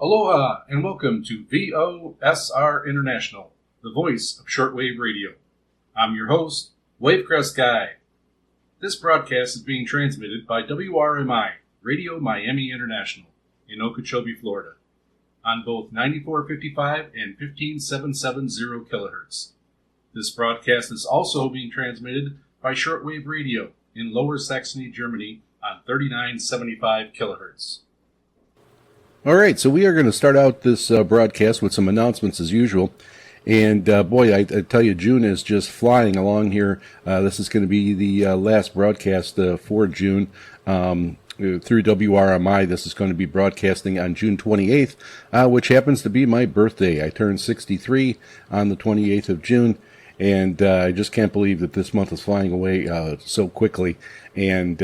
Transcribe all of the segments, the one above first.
Aloha and welcome to VOSR International, the voice of shortwave radio. I'm your host, Wavecrest Guy. This broadcast is being transmitted by WRMI, Radio Miami International, in Okeechobee, Florida, on both 9455 and 15770 kilohertz. This broadcast is also being transmitted by shortwave radio in Lower Saxony, Germany, on 3975 kilohertz. All right, so we are going to start out this broadcast with some announcements as usual. And boy, I tell you, June is just flying along here. This is going to be the last broadcast for June through WRMI. This is going to be broadcasting on June 28th, which happens to be my birthday. I turned 63 on the 28th of June. And I just can't believe that this month is flying away so quickly. And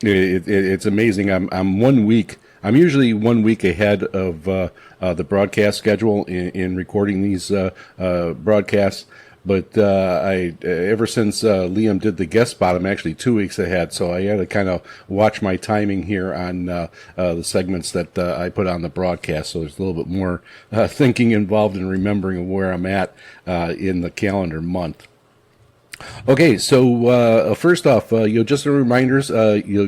it's amazing. I'm 1 week. I'm usually 1 week ahead of the broadcast schedule in recording these broadcasts. But ever since Liam did the guest spot, I'm actually 2 weeks ahead. So I had to kind of watch my timing here on the segments that I put on the broadcast. So there's a little bit more thinking involved in remembering where I'm at in the calendar month. Okay, so first off, just a reminders,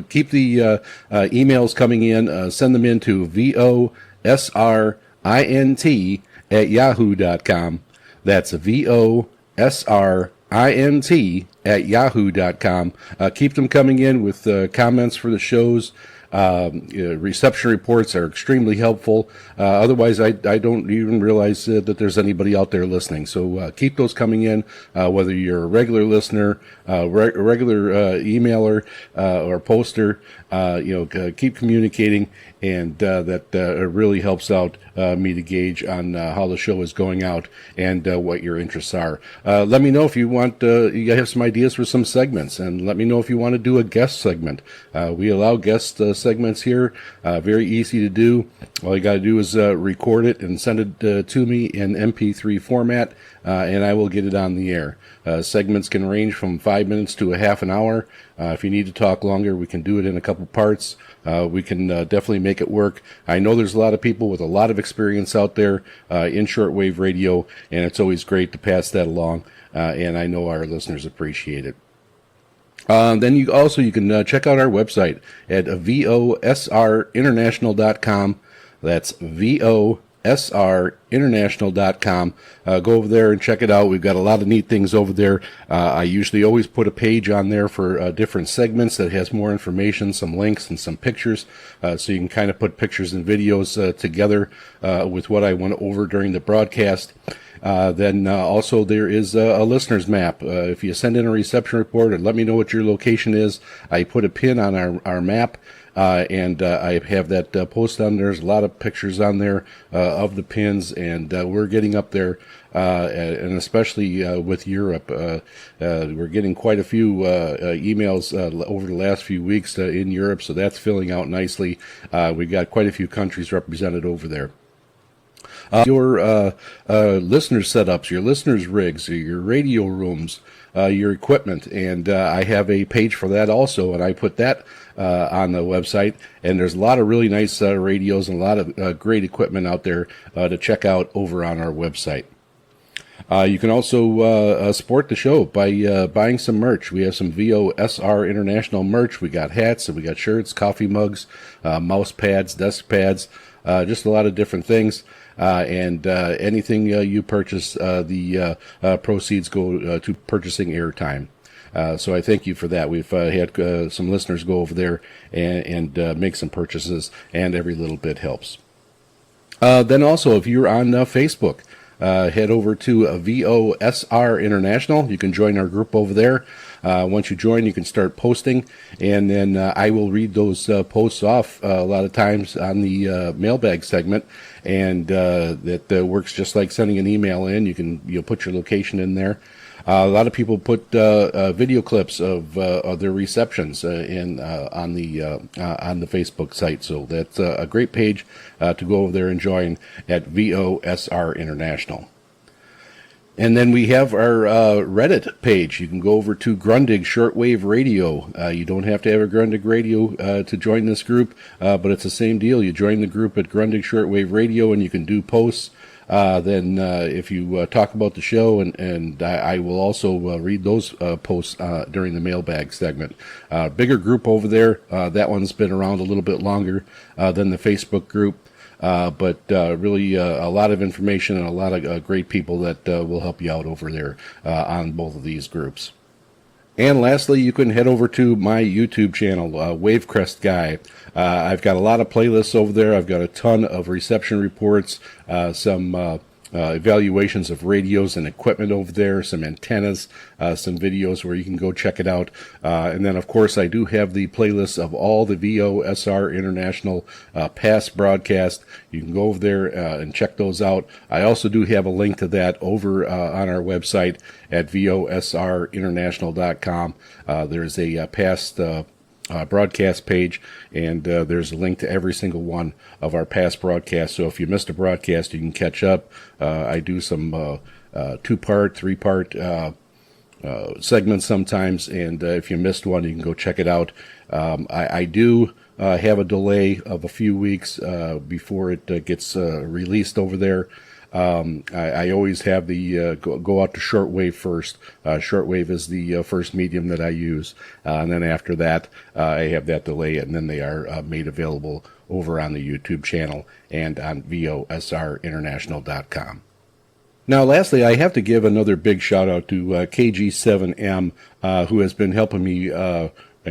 keep the emails coming in, send them in to VOSRINT@yahoo.com. That's VOSRINT@yahoo.com. Keep them coming in with comments for the shows. Reception reports are extremely helpful. Otherwise, I don't even realize that there's anybody out there listening. So keep those coming in, whether you're a regular listener, regular emailer, or poster. Keep communicating, and that really helps out me to gauge on how the show is going out and what your interests are. Let me know if you want. You have some ideas for some segments, and let me know if you want to do a guest segment. We allow guest segments here. Very easy to do. All you got to do is record it and send it to me in MP3 format, and I will get it on the air. Segments can range from 5 minutes to a half an hour. If you need to talk longer, we can do it in a couple parts. We can definitely make it work. I know there's a lot of people with a lot of experience out there in shortwave radio, and it's always great to pass that along, and I know our listeners appreciate it. Then you can check out our website at VOSRinternational.com. That's VOSRinternational.com. Go over there and check it out. We've got a lot of neat things over there. I usually always put a page on there for different segments that has more information, some links, and some pictures, so you can kind of put pictures and videos together with what I went over during the broadcast. Then also there is a listener's map. If you send in a reception report and let me know what your location is, I put a pin on our map. And I have that post on there. There's a lot of pictures on there of the pins, and we're getting up there, and especially with Europe. We're getting quite a few emails over the last few weeks in Europe, so that's filling out nicely. We've got quite a few countries represented over there. Your listener setups, your listeners' rigs, your radio rooms, your equipment, and I have a page for that also, and I put that on the website, and there's a lot of really nice radios and a lot of great equipment out there to check out over on our website. You can also support the show by buying some merch. We have some VOSR International merch. We got hats, and we got shirts, coffee mugs, mouse pads, desk pads, just a lot of different things. And anything you purchase, the proceeds go to purchasing airtime. So I thank you for that. We've had some listeners go over there and make some purchases, and every little bit helps. Then also, if you're on Facebook, head over to VOSR International. You can join our group over there. Once you join, you can start posting, and then I will read those posts off a lot of times on the mailbag segment, and that works just like sending an email in. You'll put your location in there. A lot of people put video clips of their receptions on the Facebook site, so that's a great page to go over there and join at VOSR International. And then we have our Reddit page. You can go over to Grundig Shortwave Radio. You don't have to have a Grundig Radio to join this group, but it's the same deal. You join the group at Grundig Shortwave Radio, and you can do posts. Then if you talk about the show, and I will also read those posts during the mailbag segment. Bigger group over there. That one's been around a little bit longer than the Facebook group. But really a lot of information and a lot of great people that will help you out over there on both of these groups. And lastly, you can head over to my YouTube channel, Wavecrest Guy. I've got a lot of playlists over there. I've got a ton of reception reports, some evaluations of radios and equipment over there, some antennas, some videos where you can go check it out. And then, of course, I do have the playlist of all the VOSR International past broadcasts. You can go over there and check those out. I also do have a link to that over on our website at VOSRinternational.com. There's a past broadcast page, and there's a link to every single one of our past broadcasts. So if you missed a broadcast, you can catch up. I do some 2-part, 3-part segments sometimes, and if you missed one, you can go check it out. I do have a delay of a few weeks before it gets released over there. I always have the go out to shortwave first. Shortwave is the first medium that I use, and then after that I have that delay, and then they are made available over on the YouTube channel and on VOSRinternational.com. Now, lastly, I have to give another big shout out to KG7M, who has been helping me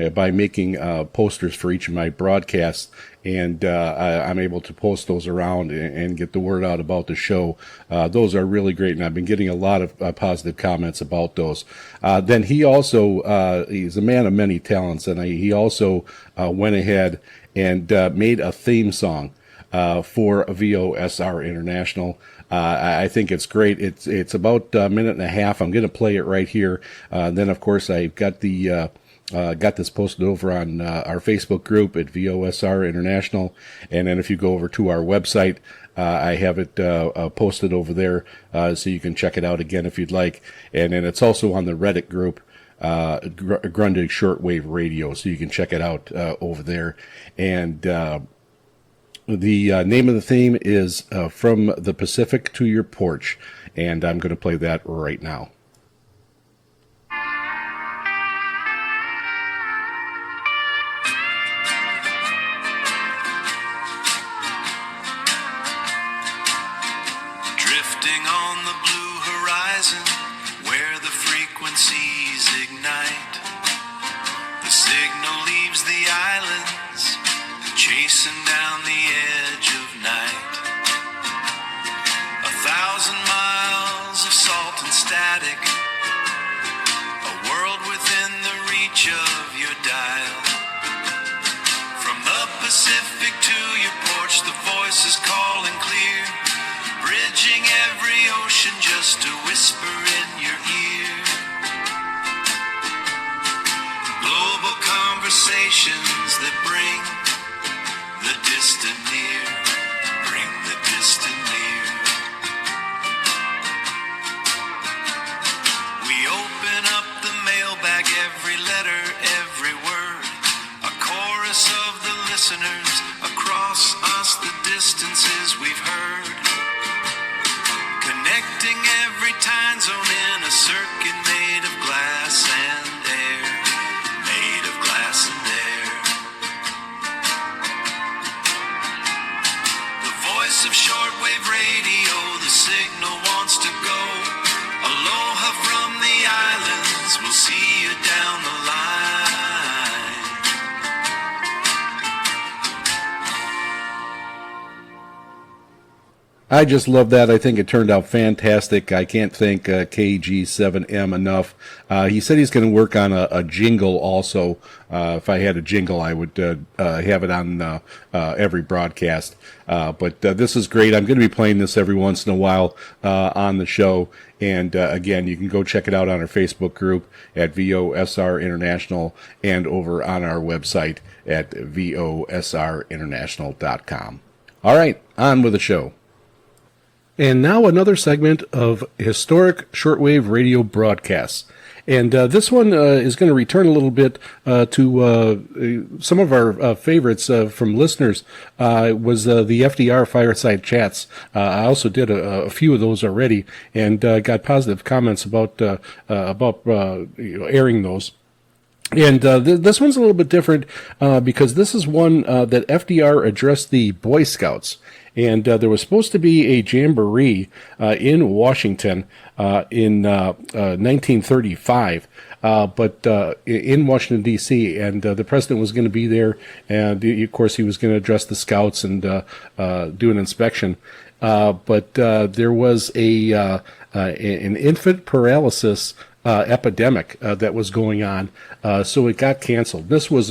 by making posters for each of my broadcasts, and I'm able to post those around and get the word out about the show. Those are really great, and I've been getting a lot of positive comments about those. Then he also, he's a man of many talents, and he also went ahead and made a theme song for VOSR International. I think it's great. It's about a minute and a half. I'm going to play it right here. Then, of course, I've got the got this posted over on our Facebook group at VOSR International. And then if you go over to our website, I have it posted over there, so you can check it out again if you'd like. And then it's also on the Reddit group, Grundig Shortwave Radio, so you can check it out over there. And the name of the theme is From the Pacific to Your Porch, and I'm going to play that right now. Drifting on the blue horizon where the frequencies ignite, the signal leaves the islands, chasing down the edge of night. 1,000 miles of salt and static, a world within the reach of your dial. From the Pacific to your porch, the voice is calling clear, bridging every ocean just a whisper in your ear. Global conversations that bring the distant near, bring the distant near. We open up the mailbag, every letter, every word, a chorus of the listeners across us, the distances we've heard. Connecting every time zone in a circuit made of glass and air, made of glass and air. The voice of shortwave radio, the signal wants to go. Aloha from the islands, we'll see you down the line. I just love that. I think it turned out fantastic. I can't thank KG7M enough. He said he's going to work on a jingle also. If I had a jingle, I would have it on every broadcast. But this is great. I'm going to be playing this every once in a while on the show. And again, you can go check it out on our Facebook group at VOSR International and over on our website at VOSRinternational.com. All right, on with the show. And now another segment of historic shortwave radio broadcasts. And this one is going to return a little bit to some of our favorites from listeners. Was the FDR Fireside Chats. I also did a few of those already, and got positive comments about airing those. And this one's a little bit different because this is one that FDR addressed the Boy Scouts. And there was supposed to be a jamboree in Washington in 1935, but in Washington, D.C., and the president was going to be there, and of course he was going to address the scouts and do an inspection. But there was an infant paralysis epidemic that was going on, so it got canceled. This was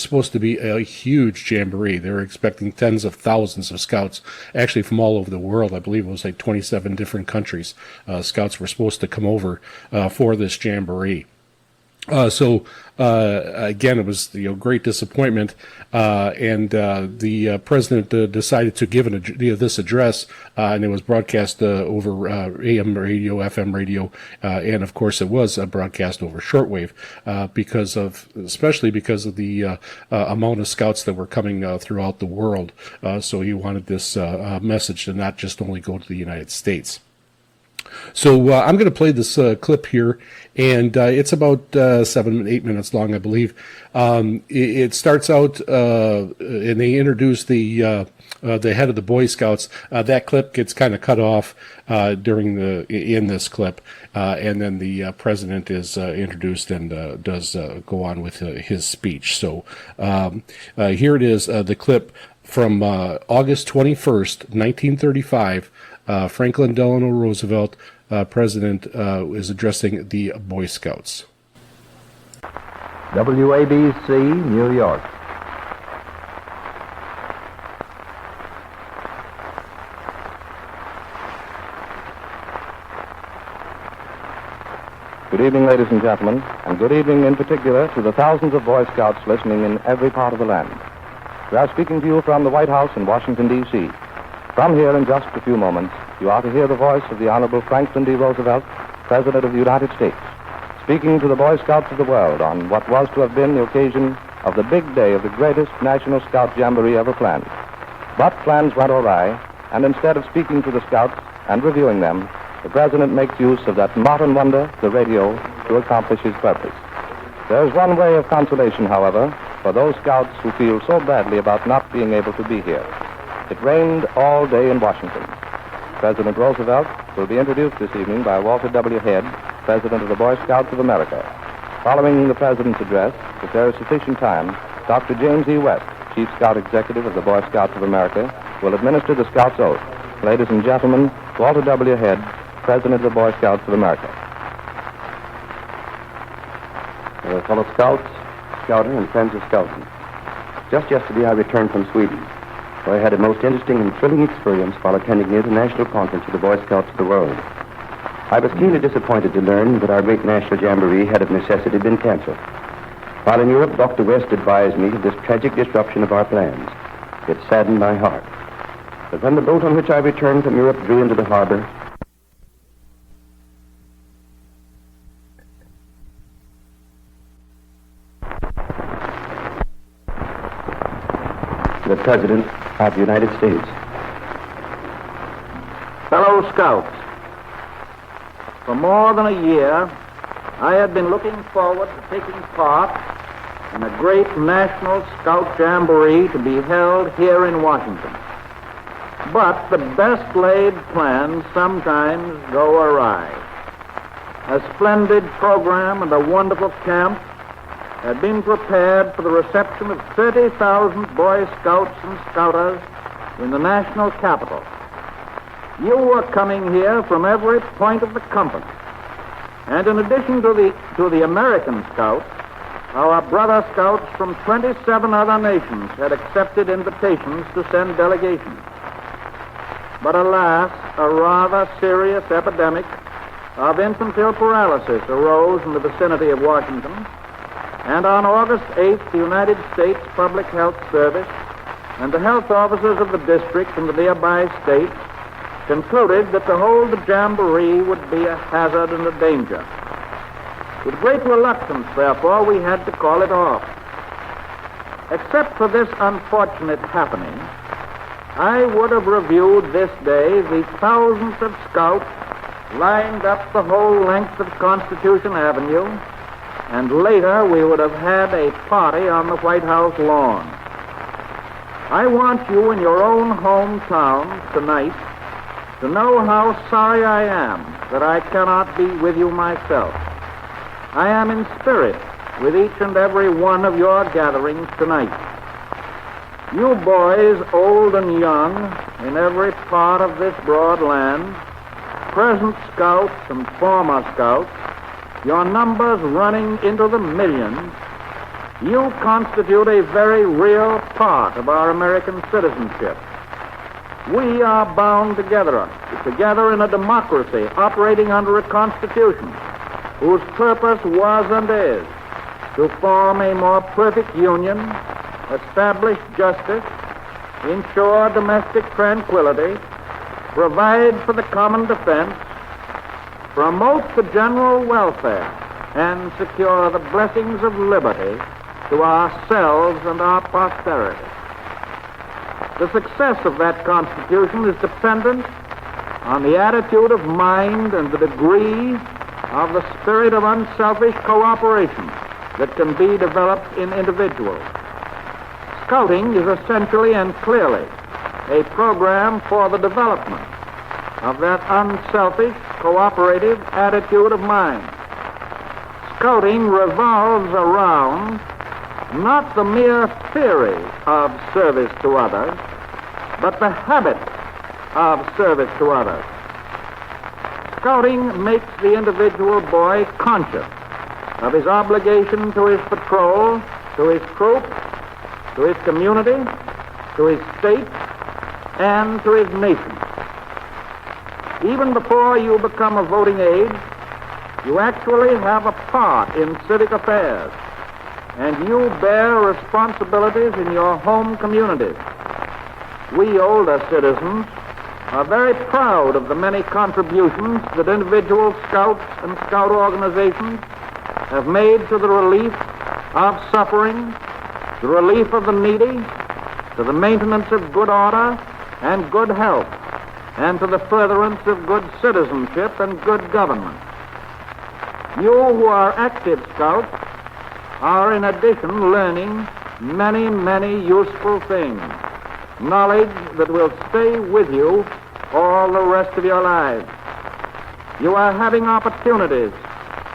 supposed to be a huge jamboree. They were expecting tens of thousands of scouts, actually from all over the world. I believe it was like 27 different countries. Scouts were supposed to come over for this jamboree. So again, it was great disappointment, and the president decided to give this address, and it was broadcast over AM radio, FM radio, and of course it was broadcast over shortwave especially because of the amount of scouts that were coming throughout the world. So he wanted this message to not just only go to the United States. So I'm going to play this clip here, and it's about 7-8 minutes long, I believe. It starts out, and they introduce the head of the Boy Scouts. That clip gets kind of cut off in this clip, and then the president is introduced and does go on with his speech. So here it is, the clip from August 21st, 1935. Franklin Delano Roosevelt, president, is addressing the Boy Scouts. WABC, New York. Good evening, ladies and gentlemen, and good evening in particular to the thousands of Boy Scouts listening in every part of the land. We are speaking to you from the White House in Washington, D.C. From here, in just a few moments, you are to hear the voice of the Honorable Franklin D. Roosevelt, President of the United States, speaking to the Boy Scouts of the world on what was to have been the occasion of the big day of the greatest National Scout Jamboree ever planned. But plans went awry, and instead of speaking to the Scouts and reviewing them, the President makes use of that modern wonder, the radio, to accomplish his purpose. There's one way of consolation, however, for those Scouts who feel so badly about not being able to be here. It rained all day in Washington. President Roosevelt will be introduced this evening by Walter W. Head, President of the Boy Scouts of America. Following the President's address, if there is sufficient time, Dr. James E. West, Chief Scout Executive of the Boy Scouts of America, will administer the Scout's oath. Ladies and gentlemen, Walter W. Head, President of the Boy Scouts of America. Fellow Scouts, Scouting, and friends of Scouting. Just yesterday I returned from Sweden, where I had a most interesting and thrilling experience while attending the International Conference of the Boy Scouts of the world. I was keenly disappointed to learn that our great national jamboree had of necessity been cancelled. While in Europe, Dr. West advised me of this tragic disruption of our plans. It saddened my heart. But when the boat on which I returned from Europe drew into the harbor, the President of the United States. Fellow Scouts, for more than a year, I had been looking forward to taking part in a great National Scout Jamboree to be held here in Washington. But the best laid plans sometimes go awry. A splendid program and a wonderful camp had been prepared for the reception of 30,000 Boy Scouts and Scouters in the national capital. You were coming here from every point of the compass. And in addition to the American Scouts, our brother Scouts from 27 other nations had accepted invitations to send delegations. But alas, a rather serious epidemic of infantile paralysis arose in the vicinity of Washington, and on August 8th, the United States Public Health Service and the health officers of the district and the nearby states concluded that to hold the jamboree would be a hazard and a danger. With great reluctance, therefore, we had to call it off. Except for this unfortunate happening, I would have reviewed this day the thousands of scouts lined up the whole length of Constitution Avenue, and later we would have had a party on the White House lawn. I want you in your own hometowns tonight to know how sorry I am that I cannot be with you myself. I am in spirit with each and every one of your gatherings tonight. You boys, old and young, in every part of this broad land, present scouts and former scouts, your numbers running into the millions, you constitute a very real part of our American citizenship. We are bound together in a democracy operating under a constitution whose purpose was and is to form a more perfect union, establish justice, ensure domestic tranquility, provide for the common defense, promote the general welfare, and secure the blessings of liberty to ourselves and our posterity. The success of that Constitution is dependent on the attitude of mind and the degree of the spirit of unselfish cooperation that can be developed in individuals. Scouting is essentially and clearly a program for the development of that unselfish, cooperative attitude of mind. Scouting revolves around not the mere theory of service to others, but the habit of service to others. Scouting makes the individual boy conscious of his obligation to his patrol, to his troop, to his community, to his state, and to his nation. Even before you become of voting age, you actually have a part in civic affairs, and you bear responsibilities in your home communities. We older citizens are very proud of the many contributions that individual scouts and scout organizations have made to the relief of suffering, the relief of the needy, to the maintenance of good order and good health, and to the furtherance of good citizenship and good government. You who are active scouts are in addition learning many, many useful things, knowledge that will stay with you all the rest of your lives. You are having opportunities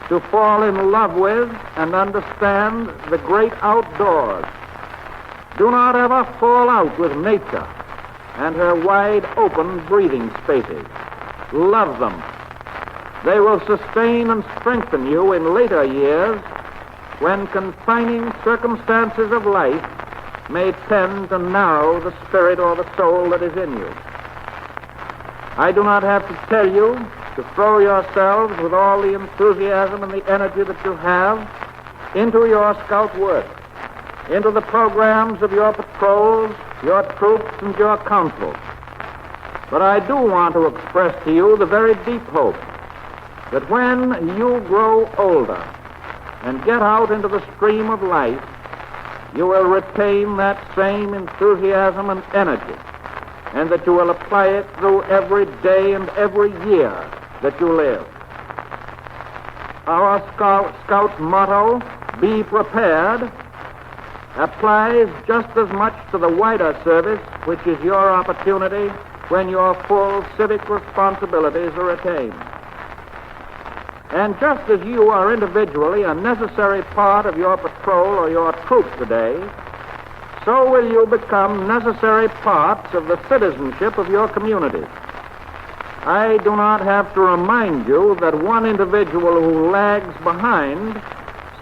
to fall in love with and understand the great outdoors. Do not ever fall out with nature and her wide open breathing spaces. Love them. They will sustain and strengthen you in later years when confining circumstances of life may tend to narrow the spirit or the soul that is in you. I do not have to tell you to throw yourselves with all the enthusiasm and the energy that you have into your scout work, into the programs of your patrols, your troops, and your councils. But I do want to express to you the very deep hope that when you grow older and get out into the stream of life, you will retain that same enthusiasm and energy, and that you will apply it through every day and every year that you live. Our Scout motto, "Be prepared," applies just as much to the wider service, which is your opportunity when your full civic responsibilities are attained. And just as you are individually a necessary part of your patrol or your troop today, so will you become necessary parts of the citizenship of your community. I do not have to remind you that one individual who lags behind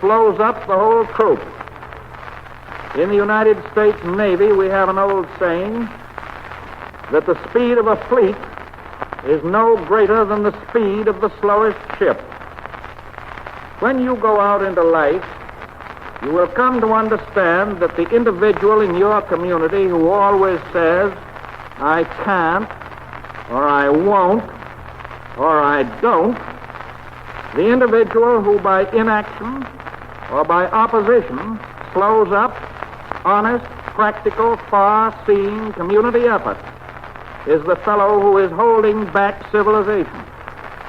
slows up the whole troop. In the United States Navy, we have an old saying that the speed of a fleet is no greater than the speed of the slowest ship. When you go out into life, you will come to understand that the individual in your community who always says, "I can't," or I won't, or I don't, the individual who by inaction or by opposition slows up honest, practical, far-seeing community effort is the fellow who is holding back civilization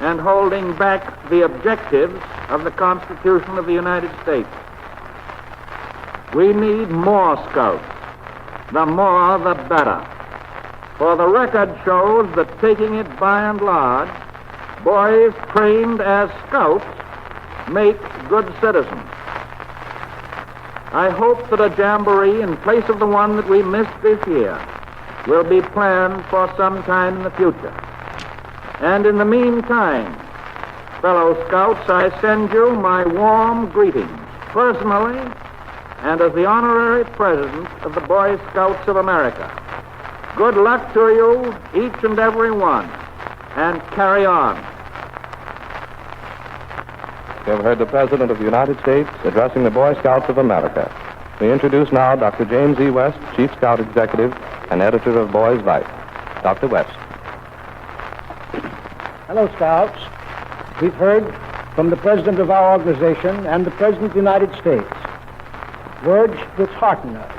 and holding back the objectives of the Constitution of the United States. We need more scouts. The more, the better. For the record shows that taking it by and large, boys trained as scouts make good citizens. I hope that a jamboree in place of the one that we missed this year will be planned for some time in the future. And in the meantime, fellow scouts, I send you my warm greetings, personally and as the honorary president of the Boy Scouts of America. Good luck to you, each and every one, and carry on. You have heard the President of the United States addressing the Boy Scouts of America. We introduce now Dr. James E. West, Chief Scout Executive and editor of Boys' Life. Dr. West. Hello, Scouts. We've heard from the President of our organization and the President of the United States words which hearten us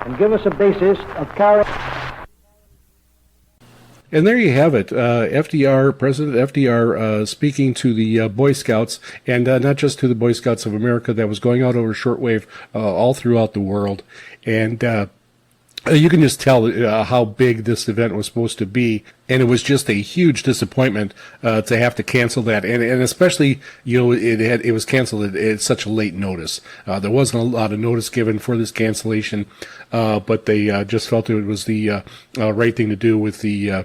and give us a basis of carrying. And there you have it, FDR, President FDR, speaking to the Boy Scouts, and not just to the Boy Scouts of America, that was going out over shortwave all throughout the world. And you can just tell how big this event was supposed to be, and it was just a huge disappointment to have to cancel that, and especially, you know, it was canceled at such a late notice. There wasn't a lot of notice given for this cancellation, but they just felt it was the right thing to do with the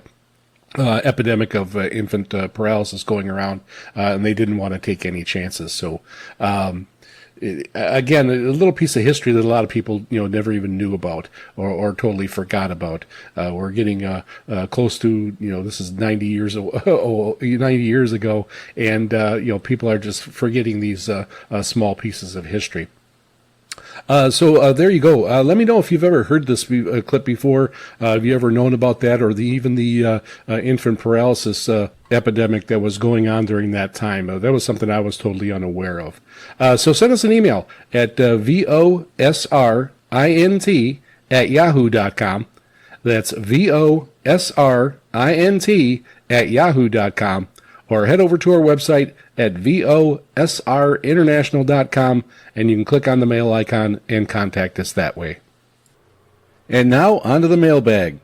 epidemic of infant paralysis going around, and they didn't want to take any chances. So, again, a little piece of history that a lot of people, you know, never even knew about or totally forgot about. We're getting close to, you know, this is 90 years ago, and you know, people are just forgetting these small pieces of history. So there you go. Let me know if you've ever heard this clip before. Have you ever known about that, or even the infant paralysis epidemic that was going on during that time? That was something I was totally unaware of. So send us an email at VOSRINT@yahoo.com. That's VOSRINT@yahoo.com. Or head over to our website at VOSRinternational.com, and you can click on the mail icon and contact us that way. And now, on to the mailbag.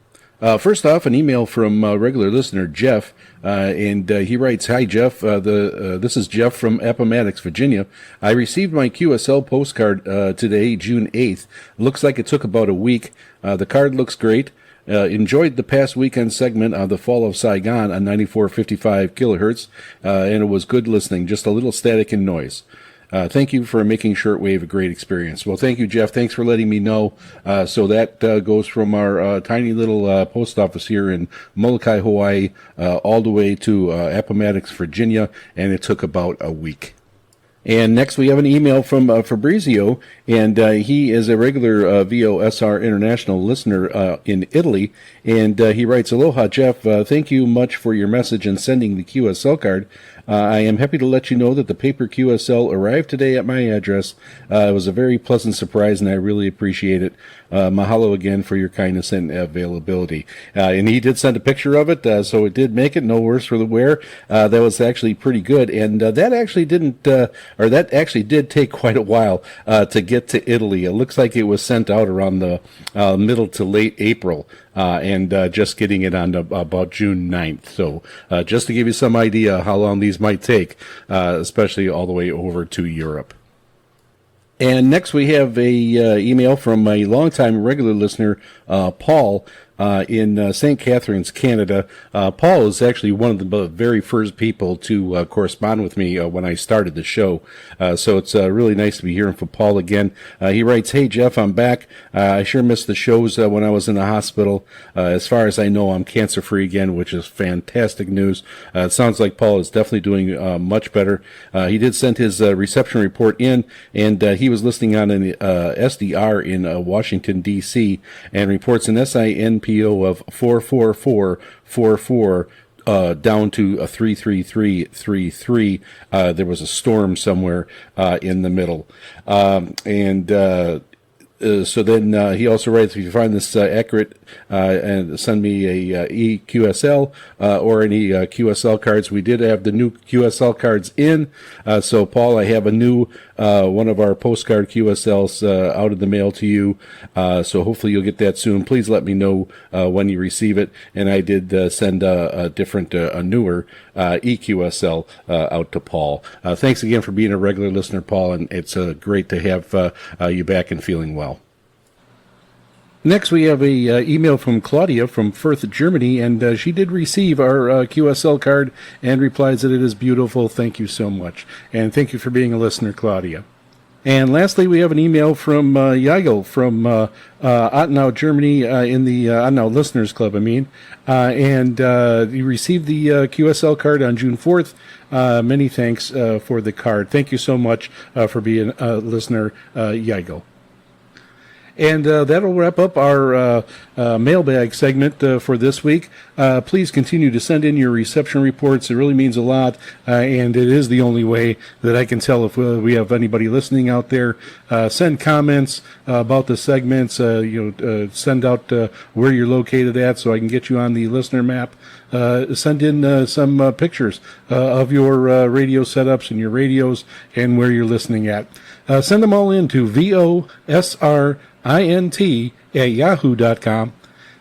First off, an email from regular listener Jeff, and he writes, "Hi Jeff, this is Jeff from Appomattox, Virginia. I received my QSL postcard today, June 8th. Looks like it took about a week. The card looks great. Enjoyed the past weekend segment on the fall of Saigon on 94.55 kilohertz, and it was good listening, just a little static and noise. Thank you for making shortwave a great experience." Well, thank you, Jeff. Thanks for letting me know. So that goes from our tiny little post office here in Molokai, Hawaii, all the way to Appomattox, Virginia, and it took about a week. And next we have an email from Fabrizio, and he is a regular VOSR International listener in Italy, and he writes, "Aloha, Jeff. Thank you much for your message and sending the QSL card. I am happy to let you know that the paper QSL arrived today at my address. It was a very pleasant surprise, and I really appreciate it. Mahalo again for your kindness and availability." And he did send a picture of it, so it did make it, no worse for the wear. That was actually pretty good, and that actually did take quite a while to get to Italy. It looks like it was sent out around the middle to late April, and just getting it on about June 9th. So just to give you some idea how long these might take, especially all the way over to Europe. And next we have a email from a longtime regular listener, Paul, in St. Catharines, Canada. Paul is actually one of the very first people to correspond with me when I started the show. So it's really nice to be hearing from Paul again. He writes, "Hey, Jeff, I'm back. I sure missed the shows when I was in the hospital. As far as I know, I'm cancer-free again, which is fantastic news. It sounds like Paul is definitely doing much better. He did send his reception report in, and he was listening on an SDR in Washington, D.C., and reports an SINP PO of 44444 down to a 33333. There was a storm somewhere in the middle. So then he also writes, if you find this accurate, and send me a EQSL or any QSL cards. We did have the new QSL cards in. So, Paul, I have a new one of our postcard QSLs out of the mail to you. So hopefully you'll get that soon. Please let me know when you receive it. And I did send a different, a newer EQSL out to Paul. Thanks again for being a regular listener, Paul, and it's great to have you back and feeling well. Next, we have a email from Claudia from Fürth, Germany, and she did receive our QSL card and replies that it is beautiful. Thank you so much. And thank you for being a listener, Claudia. And lastly, we have an email from Jagel from Ottenau, Germany, in the Ottenau Listeners Club, and he received the QSL card on June 4th. Many thanks for the card. Thank you so much for being a listener, Jagel. And that'll wrap up our mailbag segment for this week. Please continue to send in your reception reports. It really means a lot, and it is the only way that I can tell if we have anybody listening out there. Send comments about the segments. Send out where you're located at so I can get you on the listener map. Send in some pictures of your radio setups and your radios and where you're listening at. Send them all in to VOSRINT@yahoo.com.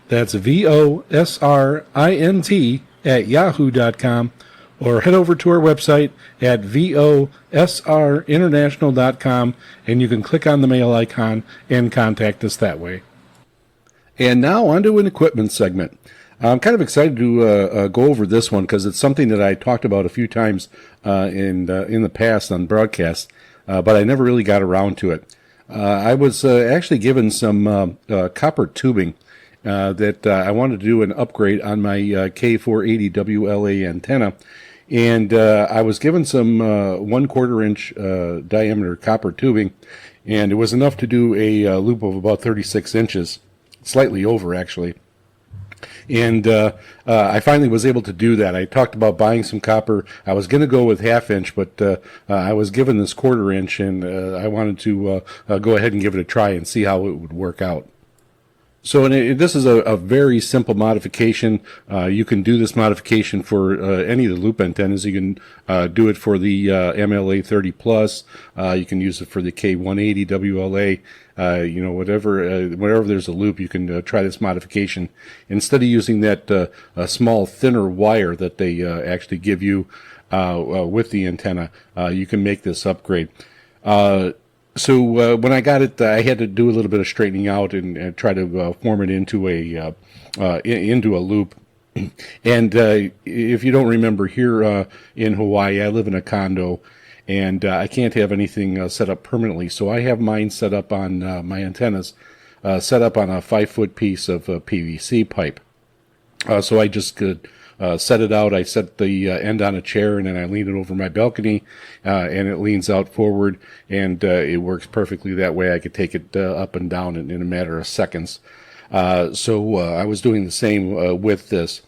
That's VOSRINT@yahoo.com. Or head over to our website at VOSRinternational.com, and you can click on the mail icon and contact us that way. And now on to an equipment segment. I'm kind of excited to go over this one because it's something that I talked about a few times in the past on broadcasts, but I never really got around to it. I was actually given some copper tubing that I wanted to do an upgrade on my K480 WLA antenna, and I was given some 1/4 inch diameter copper tubing, and it was enough to do a loop of about 36 inches, slightly over actually. And I finally was able to do that. I talked about buying some copper. I was going to go with 1/2 inch, but I was given this 1/4 inch, and I wanted to go ahead and give it a try and see how it would work out. So this is a very simple modification. You can do this modification for any of the loop antennas. You can do it for the MLA 30 plus. You can use it for the K180 WLA. Wherever there's a loop, you can try this modification. Instead of using that small, thinner wire that they actually give you with the antenna, you can make this upgrade. So when I got it, I had to do a little bit of straightening out and try to form it into a loop. And if you don't remember, here in Hawaii, I live in a condo, and I can't have anything set up permanently. So I have mine set up on my antennas, set up on a 5-foot piece of PVC pipe. So I just could set it out. I set the end on a chair, and then I lean it over my balcony, and it leans out forward, and it works perfectly that way. I could take it up and down in a matter of seconds. So I was doing the same with this.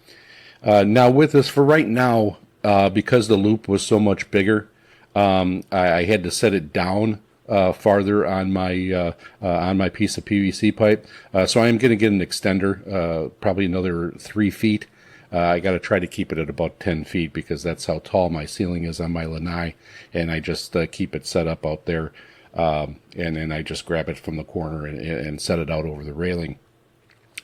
Now with this, for right now, because the loop was so much bigger, I had to set it down farther on my piece of PVC pipe. So I am going to get an extender, probably another 3 feet. I got to try to keep it at about 10 feet because that's how tall my ceiling is on my lanai, and I just keep it set up out there, and then I just grab it from the corner and set it out over the railing.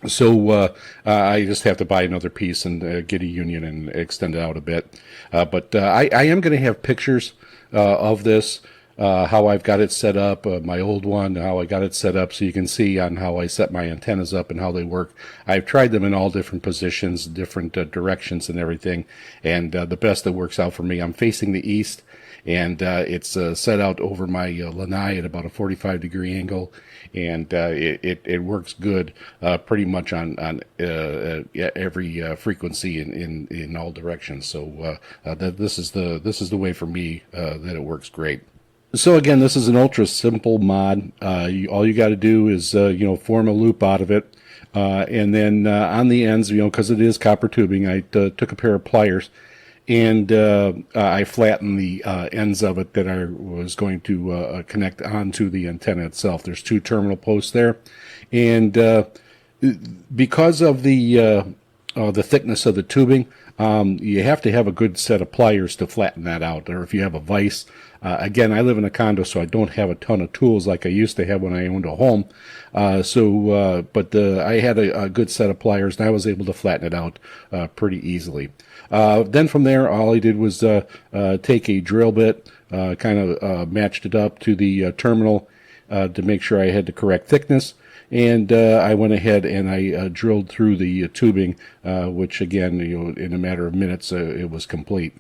So I just have to buy another piece and get a union and extend it out a bit. But I am going to have pictures of this, how I've got it set up, my old one, how I got it set up, so you can see on how I set my antennas up and how they work. I've tried them in all different positions, different directions and everything, and the best that works out for me, I'm facing the east, and it's set out over my lanai at about a 45-degree angle, and it works good pretty much on every frequency in all directions. So this is the way for me that it works great. So again, this is an ultra simple mod. All you got to do is form a loop out of it. And then on the ends, because it is copper tubing, I took a pair of pliers and I flattened the ends of it that I was going to connect onto the antenna itself. There's 2 terminal posts there, and because of the thickness of the tubing, you have to have a good set of pliers to flatten that out, or if you have a vise. Again, I live in a condo, so I don't have a ton of tools like I used to have when I owned a home. But I had a good set of pliers, and I was able to flatten it out pretty easily. Then from there, all I did was take a drill bit, kind of matched it up to the terminal to make sure I had the correct thickness. And I went ahead and I drilled through the tubing, which again, in a matter of minutes, it was complete.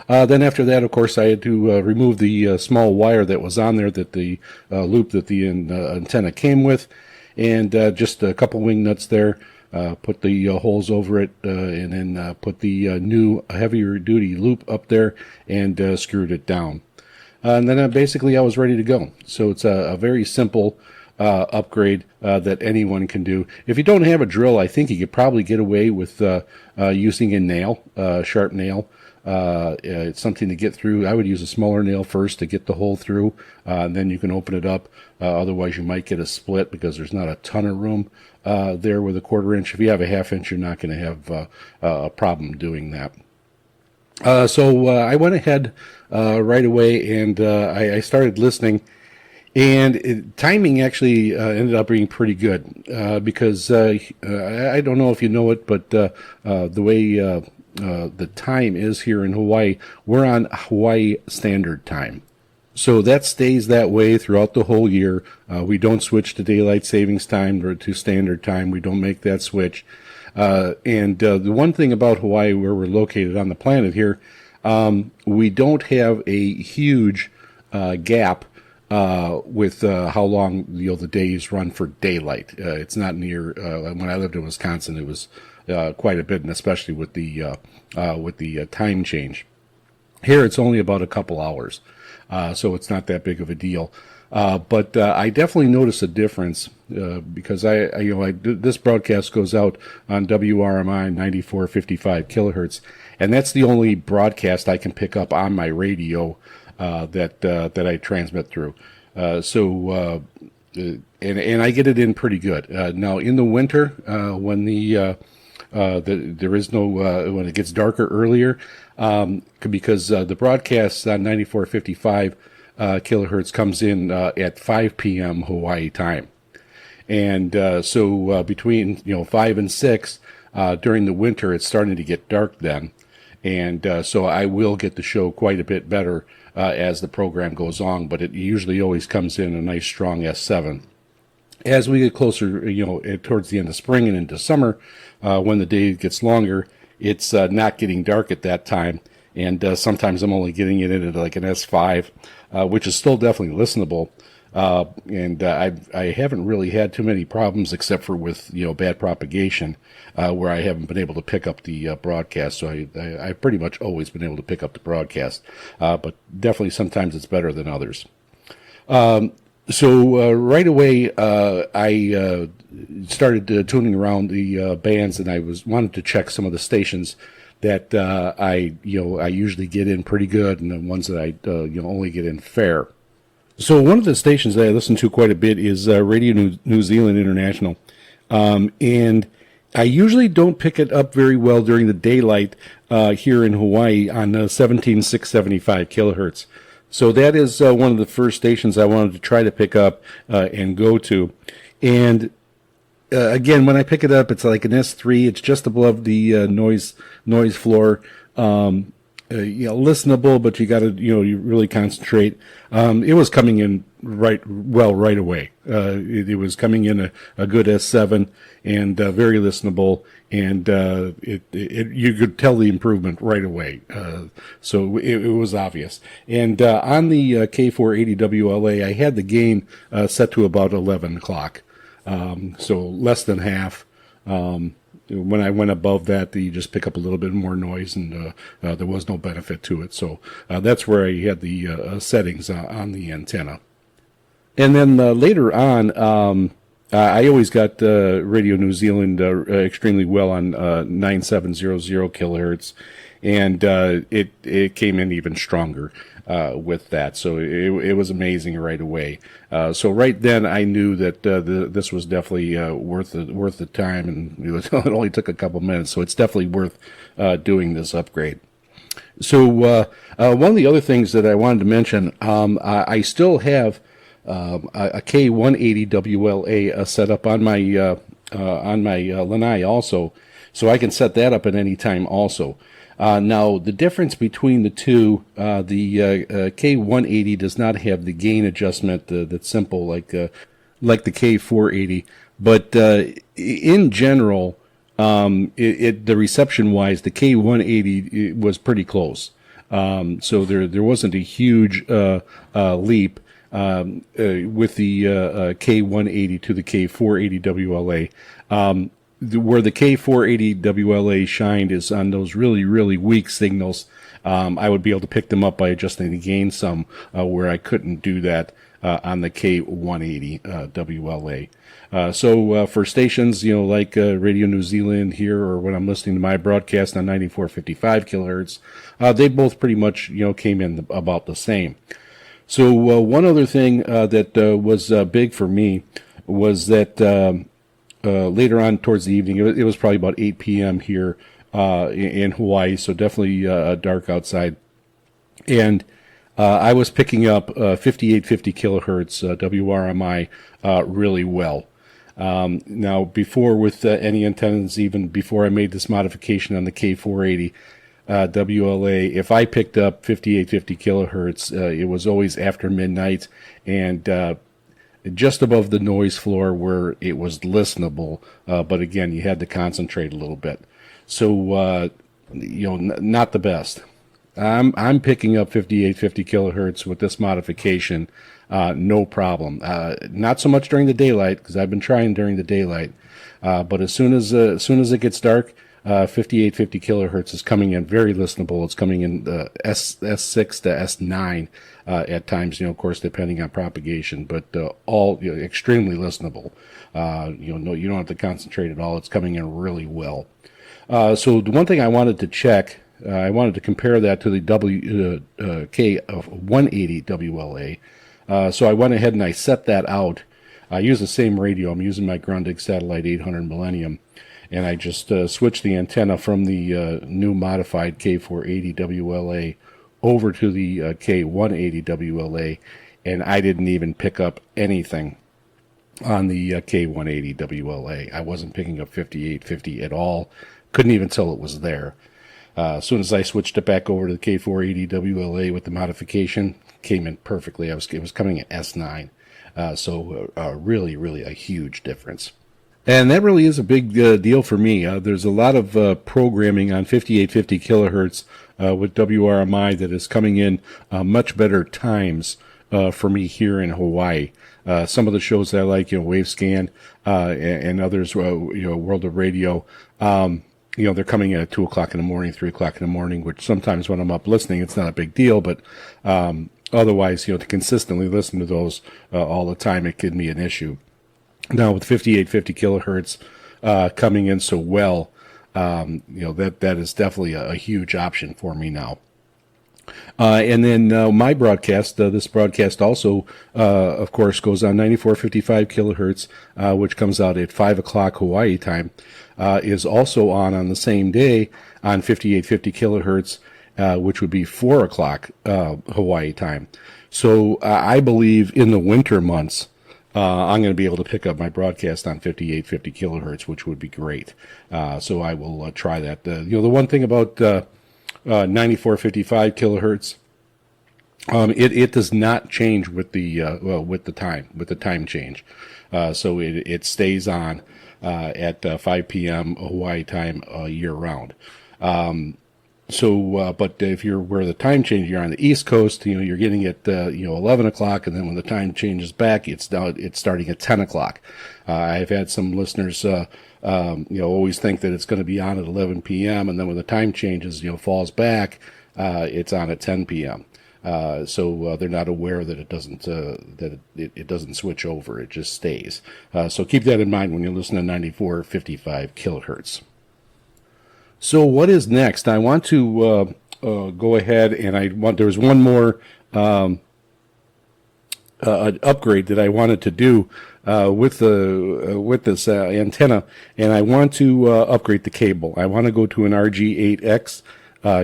Then after that, of course, I had to remove the small wire that was on there, that the loop that the antenna came with, and just a couple wing nuts there. Put the holes over it, and then put the new heavier duty loop up there and screwed it down. And then basically I was ready to go. So it's a very simple upgrade that anyone can do. If you don't have a drill, I think you could probably get away with using a nail, sharp nail. It's something to get through. I would use a smaller nail first to get the hole through, and then you can open it up. Otherwise, you might get a split because there's not a ton of room there with a 1/4 inch. If you have a 1/2 inch, you're not going to have a problem doing that. So I went ahead right away and I started listening. And timing actually ended up being pretty good because I don't know if you know it, but the way the time is here in Hawaii, we're on Hawaii Standard Time. So that stays that way throughout the whole year. We don't switch to daylight savings time or to standard time. We don't make that switch. And the one thing about Hawaii, where we're located on the planet here, we don't have a huge gap with how long the days run for daylight. It's not near. When I lived in Wisconsin, it was quite a bit, and especially with the time change. Here, it's only about a couple hours, so it's not that big of a deal. But I definitely notice a difference because this broadcast goes out on WRMI 9455 kilohertz, and that's the only broadcast I can pick up on my radio that I transmit through. And I get it in pretty good. Now in the winter, when there is no when it gets darker earlier, because the broadcast on 9455 kilohertz comes in at 5 p.m. Hawaii time, and so between 5 and 6 during the winter, it's starting to get dark then, and so I will get the show quite a bit better as the program goes on, but it usually always comes in a nice strong S7. As we get closer, towards the end of spring and into summer, when the day gets longer, it's not getting dark at that time, and sometimes I'm only getting it in at like an S5, which is still definitely listenable. And I haven't really had too many problems except for with bad propagation, where I haven't been able to pick up the broadcast. So I've pretty much always been able to pick up the broadcast, but definitely sometimes it's better than others. So right away I started tuning around the bands, and I wanted to check some of the stations that I usually get in pretty good, and the ones that I only get in fair. So one of the stations that I listen to quite a bit is Radio New Zealand International, and I usually don't pick it up very well during the daylight here in Hawaii on 17675 kilohertz. So that is one of the first stations I wanted to try to pick up and go to. And again, when I pick it up, it's like an S3. It's just above the noise floor. Listenable, but you got to you really concentrate. It was coming in right away. It was coming in a good S7 and very listenable, and you could tell the improvement right away. So it was obvious. And on the K480 WLA, I had the gain set to about 11 o'clock, so less than half. When I went above that, you just pick up a little bit more noise, and there was no benefit to it. So that's where I had the settings on the antenna. And then later on, I always got Radio New Zealand extremely well on 9700 kilohertz, and it came in even stronger with that. So it was amazing right away. So right then I knew that this was definitely worth the time, and it only took a couple minutes. So it's definitely worth doing this upgrade. So one of the other things that I wanted to mention, I still have a K180 WLA set up on my lanai also, so I can set that up at any time also. Now the difference between the two, the K180 does not have the gain adjustment that's simple like the K480, but in general, the reception wise, the K180 was pretty close. So there wasn't a huge leap with the K180 to the K480 WLA. Where the K480 WLA shined is on those really, really weak signals. I would be able to pick them up by adjusting the gain some, where I couldn't do that on the K180 WLA. So for stations, like Radio New Zealand here, or when I'm listening to my broadcast on 9455 kilohertz, they both pretty much, came in about the same. So one other thing that was big for me was that later on towards the evening, it was probably about 8 p.m. here in Hawaii, so definitely dark outside. And I was picking up 5850 kilohertz WRMI really well. Now, before with any antennas, even before I made this modification on the K480 WLA, if I picked up 5850 kilohertz, it was always after midnight and just above the noise floor where it was listenable. But again, you had to concentrate a little bit. So, not the best. I'm picking up 5850 kilohertz with this modification, no problem. Not so much during the daylight, because I've been trying during the daylight. But as soon as it gets dark, 5850 kilohertz is coming in very listenable. It's coming in S6 to S9 at times, of course, depending on propagation, but all extremely listenable. You don't have to concentrate at all. It's coming in really well. So the one thing I wanted to check, I wanted to compare that to the K180 WLA. So I went ahead and I set that out. I use the same radio. I'm using my Grundig Satellite 800 Millennium. And I just switched the antenna from the new modified K480 WLA over to the K180 WLA, and I didn't even pick up anything on the K180 WLA. I wasn't picking up 5850 at all. Couldn't even tell it was there. As soon as I switched it back over to the K480 WLA with the modification, came in perfectly. It was coming at S9. So really, really a huge difference. And that really is a big deal for me. There's a lot of programming on 5850 kilohertz with WRMI that is coming in much better times for me here in Hawaii. Some of the shows that I like, Wavescan and others, World of Radio, they're coming in at 2 o'clock in the morning, 3 o'clock in the morning, which sometimes when I'm up listening, it's not a big deal, but otherwise, to consistently listen to those all the time, it can be an issue. Now with 5850 kilohertz coming in so well, that is definitely a huge option for me now. And then my broadcast, this broadcast also, of course, goes on 9455 kilohertz, which comes out at 5 o'clock Hawaii time, is also on the same day on 5850 kilohertz, which would be 4 o'clock Hawaii time. So I believe in the winter months, I'm going to be able to pick up my broadcast on 5850 kilohertz, which would be great. So I will try that. The one thing about 9455 kilohertz, it does not change with the time change. So it stays on at 5 p.m. Hawaii time year round. But if you're where the time change, you're on the East Coast, you're getting it, 11 o'clock, and then when the time changes back, it's starting at 10 o'clock. I've had some listeners, always think that it's going to be on at 11 p.m., and then when the time changes, falls back, it's on at 10 p.m. So they're not aware that it doesn't it doesn't switch over. It just stays. So keep that in mind when you listen to 94.55 kilohertz. So what is next? I want to go ahead and there's one more an upgrade that I wanted to do with this antenna, and I want to upgrade the cable. I want to go to an RG8X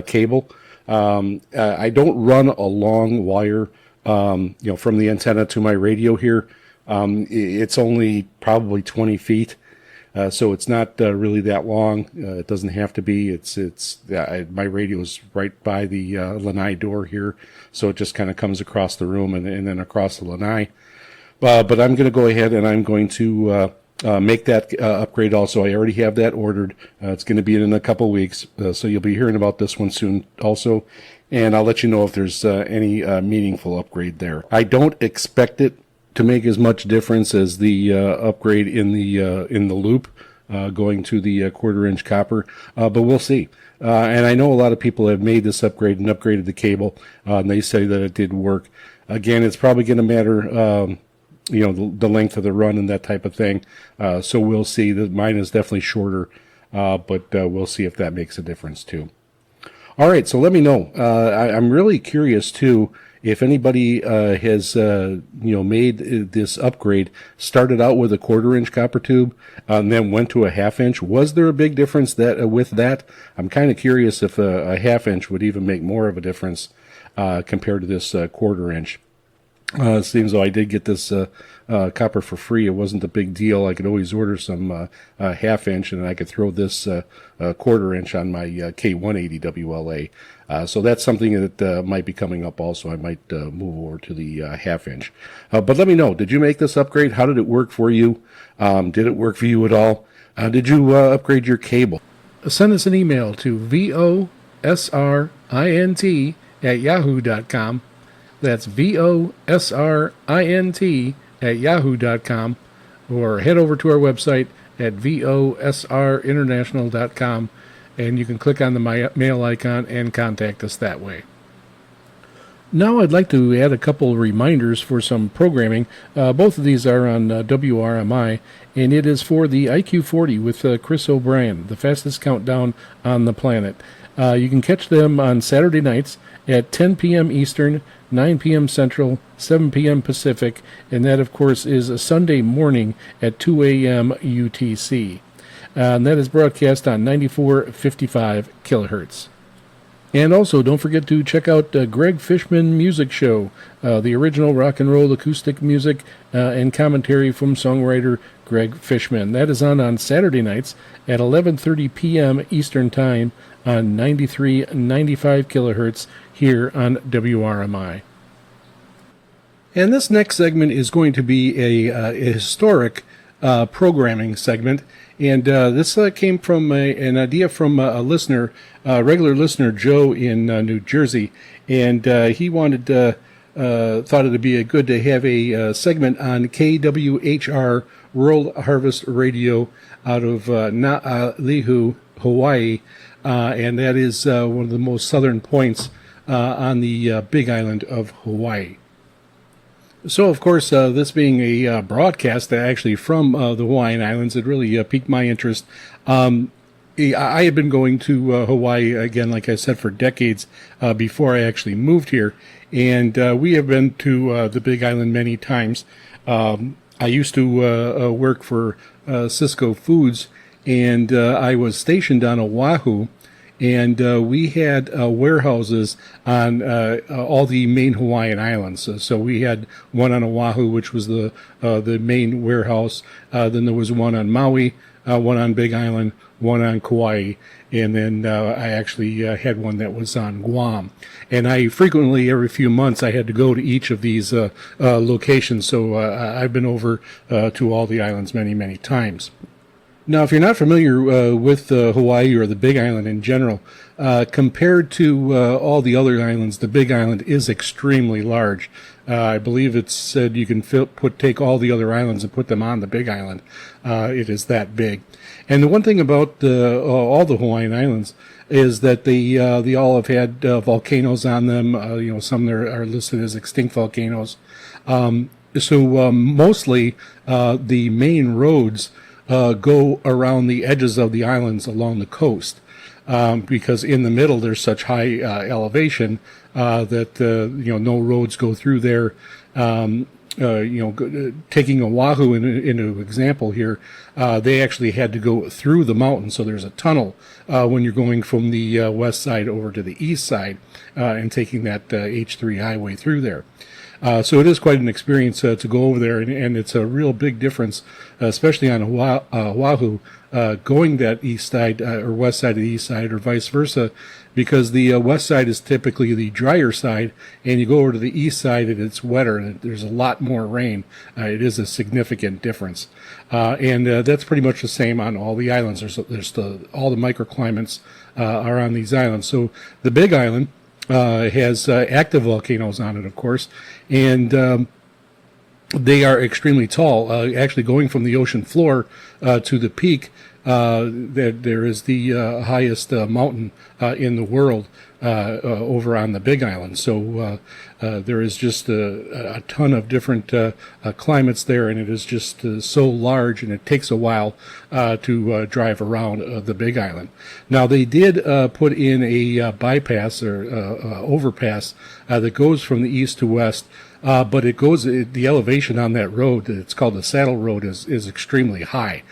cable. I don't run a long wire, from the antenna to my radio here. It's only probably 20 feet. So it's not really that long. It doesn't have to be. My radio is right by the lanai door here, so it just kind of comes across the room and then across the lanai. But I'm going to go ahead and I'm going to make that upgrade also. I already have that ordered. It's going to be in a couple weeks, so you'll be hearing about this one soon also. And I'll let you know if there's any meaningful upgrade there. I don't expect it to make as much difference as the upgrade in the loop going to the 1/4-inch copper, but we'll see. And I know a lot of people have made this upgrade and upgraded the cable, and they say that it did work. Again, it's probably going to matter, the length of the run and that type of thing. So we'll see. Mine is definitely shorter, but we'll see if that makes a difference too. All right, so let me know. I'm really curious too. If anybody has made this upgrade, started out with a 1/4-inch copper tube, and then went to a 1/2-inch, was there a big difference with that? I'm kind of curious if a 1/2-inch would even make more of a difference compared to this 1/4-inch. It seems though I did get this copper for free. It wasn't a big deal. I could always order some 1/2-inch, and I could throw this 1/4-inch on my K180 WLA. So that's something that might be coming up also. I might move over to the 1/2-inch. But let me know, did you make this upgrade? How did it work for you? Did it work for you at all? Did you upgrade your cable? Send us an email to VOSRINT@yahoo.com. That's VOSRINT@yahoo.com. Or head over to our website at VOSRinternational.com. And you can click on the mail icon and contact us that way. Now I'd like to add a couple reminders for some programming. Both of these are on WRMI, and it is for the IQ40 with Chris O'Brien, the fastest countdown on the planet. You can catch them on Saturday nights at 10 p.m. Eastern, 9 p.m. Central, 7 p.m. Pacific, and that, of course, is a Sunday morning at 2 a.m. UTC. And that is broadcast on 94.55 kilohertz. And also, don't forget to check out Greg Fishman Music Show, the original rock and roll acoustic music and commentary from songwriter Greg Fishman. That is on Saturday nights at 11:30 p.m. Eastern Time on 93.95 kilohertz here on WRMI. And this next segment is going to be a historic programming segment. And this came from an idea from a listener, regular listener Joe in New Jersey, and he thought it'd be good to have a segment on KWHR World Harvest Radio out of Na'alihu, Hawaii, and that is one of the most southern points on the Big Island of Hawaii. So, of course, this being a broadcast actually from the Hawaiian Islands, it really piqued my interest. I had been going to Hawaii, again, like I said, for decades before I actually moved here. And we have been to the Big Island many times. I used to work for Cisco Foods, and I was stationed on Oahu. And we had warehouses on all the main Hawaiian islands. So we had one on Oahu, which was the main warehouse. Then there was one on Maui, one on Big Island, one on Kauai, and then I actually had one that was on Guam. And I frequently, every few months, I had to go to each of these locations. So I've been over to all the islands many, many times. Now, if you're not familiar with Hawaii or the Big Island in general, compared to all the other islands, the Big Island is extremely large. I believe it's said you can take all the other islands and put them on the Big Island. It is that big. And the one thing about all the Hawaiian Islands, is that they all have had volcanoes on them. Some there are listed as extinct volcanoes. So mostly the main roads go around the edges of the islands along the coast. Because in the middle there's such high elevation that no roads go through there. Taking Oahu into example here, they actually had to go through the mountain, so there's a tunnel when you're going from the west side over to the east side and taking that H3 highway through there. So it is quite an experience to go over there, and it's a real big difference, especially on Oahu, going that east side or west side of the east side or vice versa, because the west side is typically the drier side, and you go over to the east side and it's wetter and there's a lot more rain. It is a significant difference. And that's pretty much the same on all the islands. There's all the microclimates are on these islands. So the Big Island has active volcanoes on it, of course, and they are extremely tall. Actually, going from the ocean floor to the peak, there is the highest mountain in the world over on the Big Island. So there is just a ton of different climates there, and it is just so large, and it takes a while to drive around the Big Island. Now, they did put in a bypass or overpass that goes from the east to west. But the elevation on that road, it's called the Saddle Road, is extremely high.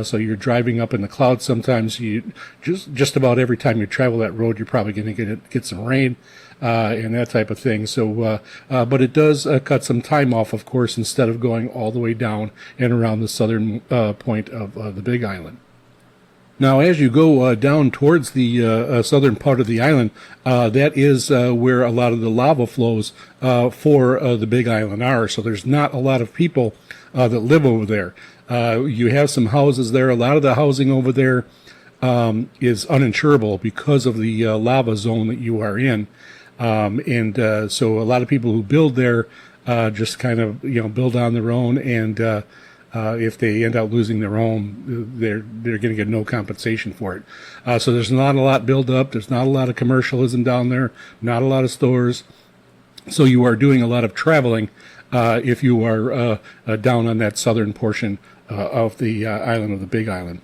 So you're driving up in the clouds sometimes. You just about every time you travel that road, you're probably going to get some rain, and that type of thing. So, but it does cut some time off, of course, instead of going all the way down and around the southern point of the Big Island. Now, as you go down towards the southern part of the island, that is where a lot of the lava flows for the Big Island are. So there's not a lot of people that live over there. You have some houses there. A lot of the housing over there is uninsurable because of the lava zone that you are in. So a lot of people who build there just kind of build on their own, and if they end up losing their home, they're going to get no compensation for it. So there's not a lot built up. There's not a lot of commercialism down there. Not a lot of stores. So you are doing a lot of traveling if you are down on that southern portion of the island of the Big Island.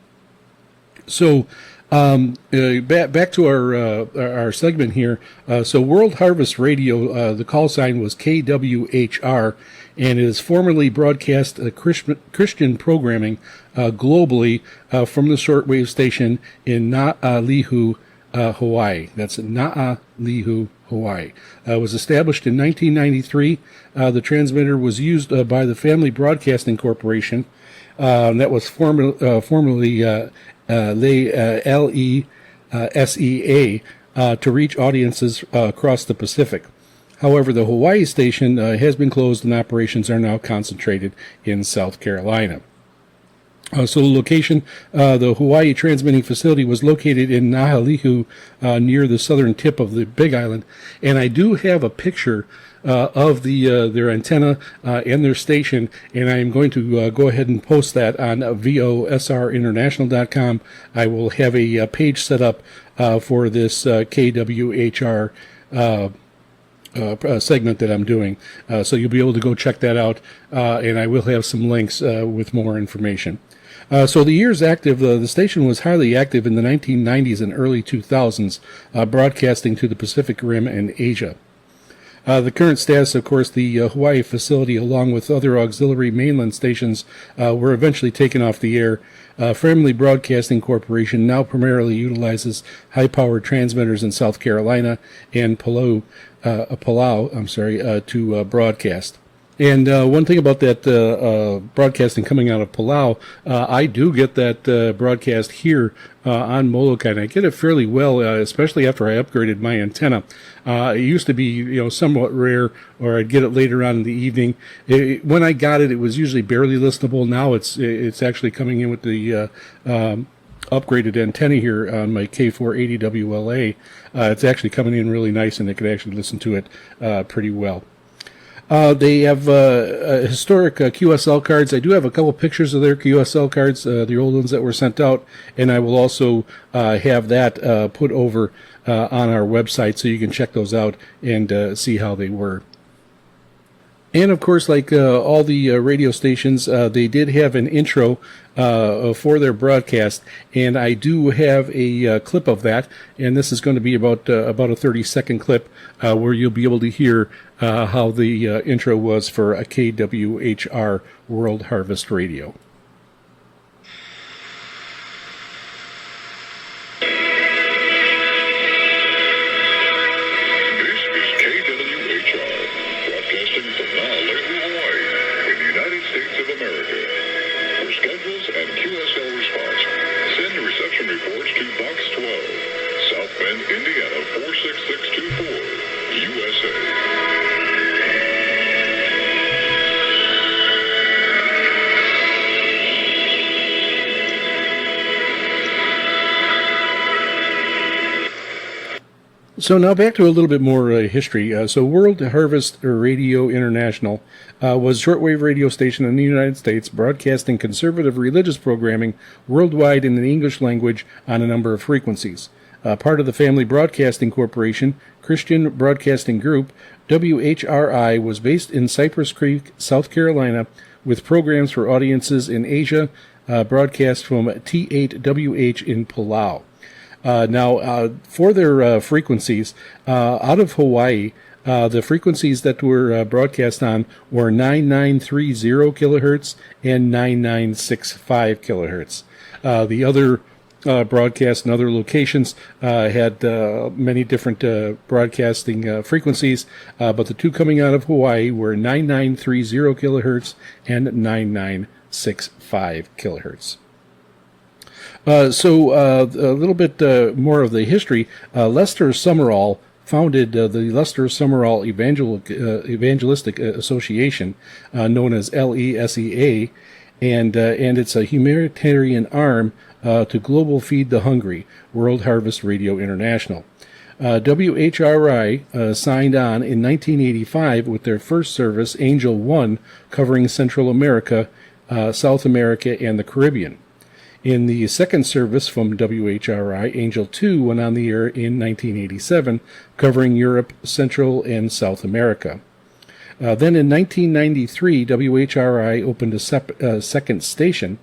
So back to our segment here. So World Harvest Radio, the call sign was KWHR, and it is formerly broadcast Christian programming globally from the shortwave station in Naʻalihu, Hawaii. That's Naʻalihu, Hawaii. It was established in 1993. The transmitter was used by the Family Broadcasting Corporation. That was formerly LESEA to reach audiences across the Pacific. However, the Hawaii station has been closed and operations are now concentrated in South Carolina. So the location, the Hawaii transmitting facility was located in Naʻalihu near the southern tip of the Big Island. And I do have a picture of their antenna and their station, and I am going to go ahead and post that on VOSRinternational.com. I will have a page set up for this KWHR segment that I'm doing. So you'll be able to go check that out, and I will have some links with more information. So the years active, the station was highly active in the 1990s and early 2000s, broadcasting to the Pacific Rim and Asia. The current status, of course, the Hawaii facility, along with other auxiliary mainland stations, were eventually taken off the air. Family Broadcasting Corporation now primarily utilizes high-powered transmitters in South Carolina and Palau, to broadcast. And one thing about that broadcasting coming out of Palau, I do get that broadcast here on Molokai, and I get it fairly well, especially after I upgraded my antenna. It used to be, somewhat rare, or I'd get it later on in the evening. When I got it, it was usually barely listenable. Now it's actually coming in with the upgraded antenna here on my K480 WLA. It's actually coming in really nice, and I could actually listen to it pretty well. They have historic QSL cards. I do have a couple pictures of their QSL cards, the old ones that were sent out, and I will also have that put over on our website so you can check those out and see how they were. And of course, like all the radio stations, they did have an intro for their broadcast, and I do have a clip of that. And this is going to be about a 30-second clip where you'll be able to hear how the intro was for a KWHR World Harvest Radio. So now back to a little bit more history. So World Harvest Radio International was a shortwave radio station in the United States broadcasting conservative religious programming worldwide in the English language on a number of frequencies. Part of the Family Broadcasting Corporation, Christian Broadcasting Group, WHRI was based in Cypress Creek, South Carolina, with programs for audiences in Asia, broadcast from T8WH in Palau. Now, for their frequencies, out of Hawaii, the frequencies that were broadcast on were 9930 kilohertz and 9965 kilohertz. The other broadcasts in other locations had many different broadcasting frequencies, but the two coming out of Hawaii were 9930 kilohertz and 9965 kilohertz. So a little bit more of the history. Lester Summerall founded the Lester Summerall Evangelistic Association, known as LESEA, and it's a humanitarian arm to Global Feed the Hungry, World Harvest Radio International. WHRI signed on in 1985 with their first service, Angel 1, covering Central America, South America, and the Caribbean. In the second service from WHRI, Angel 2 went on the air in 1987, covering Europe, Central, and South America. Then in 1993, WHRI opened a second station,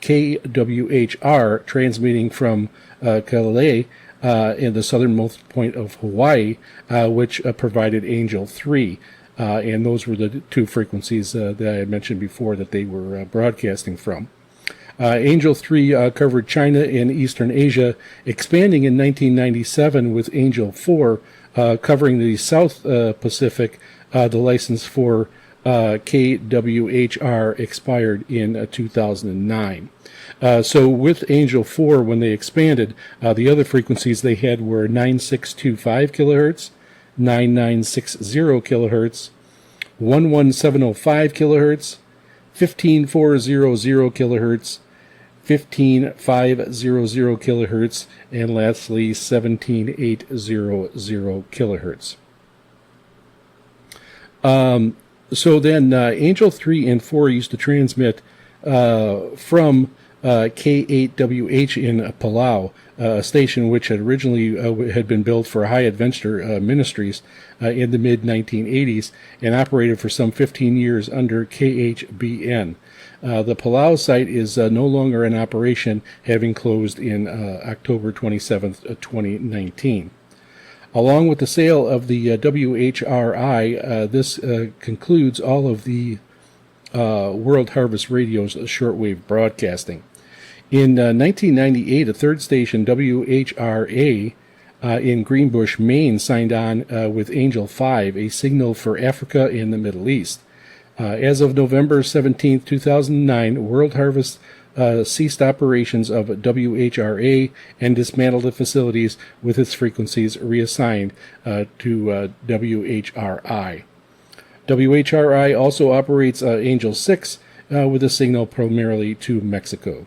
KWHR, transmitting from Kalei in the southernmost point of Hawaii, which provided Angel 3. And those were the two frequencies that I had mentioned before that they were broadcasting from. Angel 3 covered China and Eastern Asia, expanding in 1997 with Angel 4 covering the South Pacific. The license for KWHR expired in 2009. So with Angel 4, when they expanded, the other frequencies they had were 9625 kilohertz, 9960 kilohertz, 11705 kilohertz, 15400 kilohertz, 15500 kilohertz, and lastly 17800 kilohertz. So then Angel 3 and 4 used to transmit from K8WH in Palau, a station which had originally had been built for High Adventure Ministries in the mid-1980s and operated for some 15 years under KHBN. The Palau site is no longer in operation, having closed in October 27th, 2019. Along with the sale of the WHRI, this concludes all of the World Harvest Radio's shortwave broadcasting. In 1998, a third station, WHRA, in Greenbush, Maine, signed on with Angel 5, a signal for Africa and the Middle East. As of November 17, 2009, World Harvest ceased operations of WHRA and dismantled the facilities with its frequencies reassigned to WHRI. WHRI also operates Angel 6 with a signal primarily to Mexico.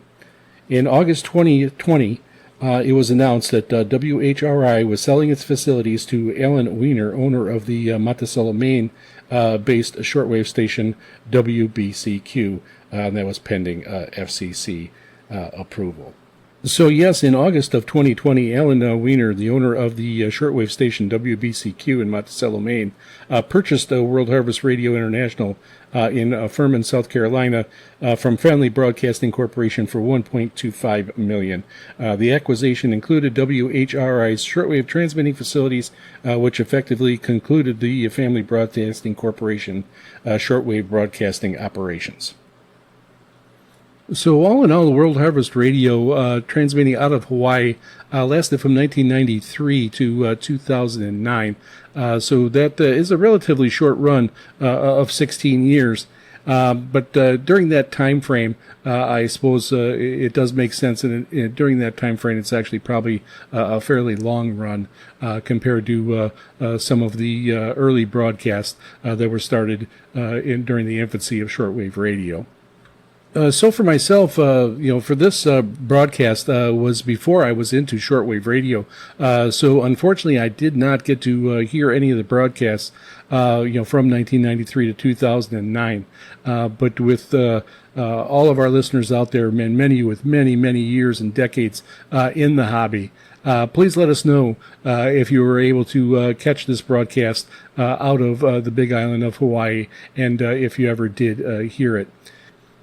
In August 2020, it was announced that WHRI was selling its facilities to Alan Weiner, owner of the Monticello, Maine based shortwave station WBCQ, and that was pending FCC approval. So yes, in August of 2020, Alan Weiner, the owner of the shortwave station WBCQ in Monticello, Maine, purchased World Harvest Radio International in Furman, South Carolina, from Family Broadcasting Corporation for $1.25 million. The acquisition included WHRI's shortwave transmitting facilities, which effectively concluded the Family Broadcasting Corporation shortwave broadcasting operations. So all in all, the World Harvest Radio, transmitting out of Hawaii, lasted from 1993 to 2009. So that is a relatively short run of 16 years. But during that time frame, I suppose it does make sense. And during that time frame, it's actually probably a fairly long run compared to some of the early broadcasts that were started during the infancy of shortwave radio. So for myself, for this broadcast was before I was into shortwave radio. So unfortunately, I did not get to hear any of the broadcasts, from 1993 to 2009. But with all of our listeners out there, and many with many, many years and decades in the hobby, please let us know if you were able to catch this broadcast out of the Big Island of Hawaii, and if you ever did hear it.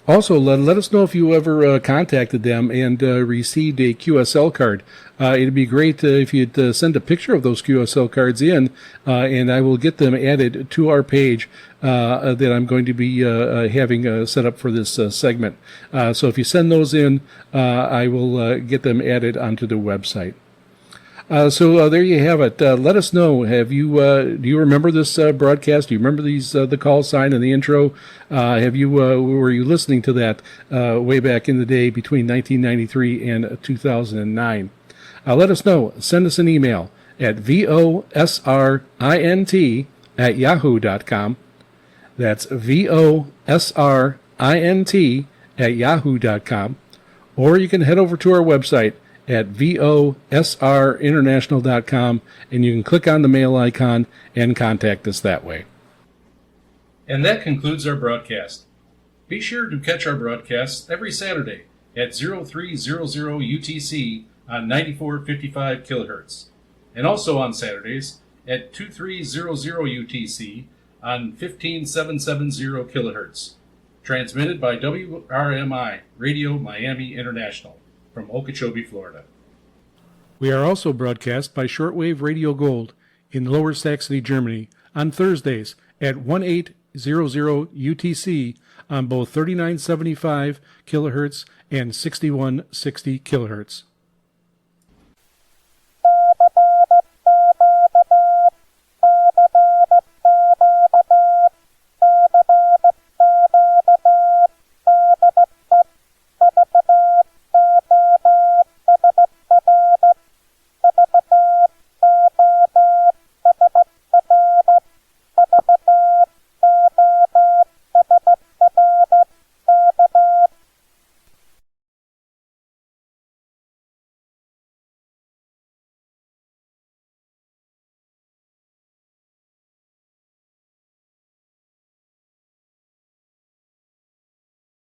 Also, let us know if you ever contacted them and received a QSL card. It'd be great if you'd send a picture of those QSL cards in, and I will get them added to our page that I'm going to be having set up for this segment. So if you send those in, I will get them added onto the website. So there you have it. Let us know. Do you remember this broadcast? Do you remember the call sign and the intro? Were you listening to that way back in the day between 1993 and 2009? Let us know. Send us an email at VOSRINT@yahoo.com. That's VOSRINT@yahoo.com. Or you can head over to our website at VOSRinternational.com, and you can click on the mail icon and contact us that way. And that concludes our broadcast. Be sure to catch our broadcasts every Saturday at 0300 UTC on 9455 kHz, and also on Saturdays at 2300 UTC on 15770 kHz, transmitted by WRMI Radio Miami International from Okeechobee, Florida. We are also broadcast by Shortwave Radio Gold in Lower Saxony, Germany, on Thursdays at 1800 UTC on both 3975 kHz and 6160 kHz.